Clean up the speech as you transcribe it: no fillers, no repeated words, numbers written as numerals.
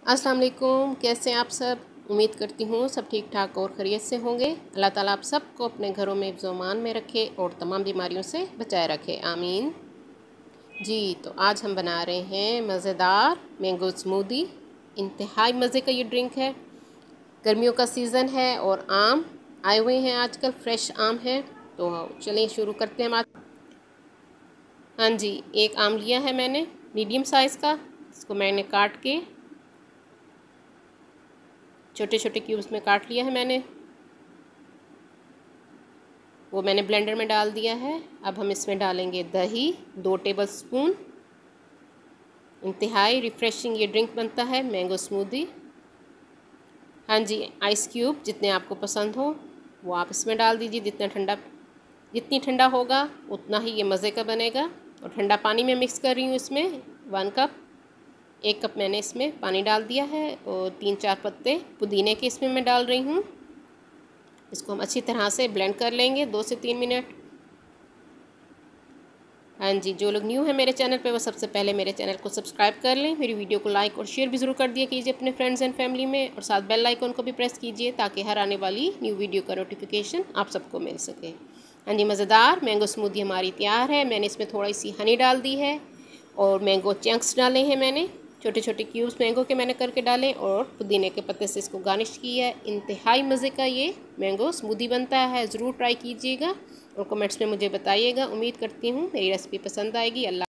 अस्सलाम वालेकुम, कैसे हैं आप सब। उम्मीद करती हूँ सब ठीक ठाक और खैरियत से होंगे। अल्लाह ताला आप सबको अपने घरों में हिफ्ज़-ओ-अमान में रखे और तमाम बीमारियों से बचाए रखे, आमीन जी। तो आज हम बना रहे हैं मज़ेदार मैंगो स्मूदी। इंतहाई मज़े का ये ड्रिंक है। गर्मियों का सीज़न है और आम आए हुए हैं, आजकल फ्रेश आम है। तो चलिए शुरू करते हैं हम आज। हाँ जी, एक आम लिया है मैंने मीडियम साइज़ का। इसको मैंने काट के छोटे छोटे क्यूब्स में काट लिया है मैंने। वो मैंने ब्लेंडर में डाल दिया है। अब हम इसमें डालेंगे दही 2 टेबलस्पून। इंतहाई रिफ़्रेशिंग ये ड्रिंक बनता है, मैंगो स्मूदी। हाँ जी, आइस क्यूब जितने आपको पसंद हो वो आप इसमें डाल दीजिए। जितनी ठंडा होगा उतना ही ये मज़े का बनेगा। और ठंडा पानी में मिक्स कर रही हूँ इसमें 1 कप। 1 कप मैंने इसमें पानी डाल दिया है और 3-4 पत्ते पुदीने के इसमें मैं डाल रही हूँ। इसको हम अच्छी तरह से ब्लेंड कर लेंगे 2 से 3 मिनट। हाँ जी, जो लोग न्यू है मेरे चैनल पे वो सबसे पहले मेरे चैनल को सब्सक्राइब कर लें। मेरी वीडियो को लाइक और शेयर भी ज़रूर कर दिया कीजिए अपने फ्रेंड्स एंड फैमिली में, और साथ बेल आइकन को भी प्रेस कीजिए ताकि हर आने वाली न्यू वीडियो का नोटिफिकेशन आप सबको मिल सके। हाँ जी, मज़ेदार मैंगो स्मूदी हमारी तैयार है। मैंने इसमें थोड़ी सी हनी डाल दी है और मैंगो चंक्स डाले हैं मैंने, छोटे छोटे क्यूब्स मैंगो के मैंने करके डाले, और पुदीने के पत्ते से इसको गार्निश किया है। इंतहाई मज़े का ये मैंगो स्मूदी बनता है, ज़रूर ट्राई कीजिएगा और कमेंट्स में मुझे बताइएगा। उम्मीद करती हूँ मेरी रेसिपी पसंद आएगी। अल्लाह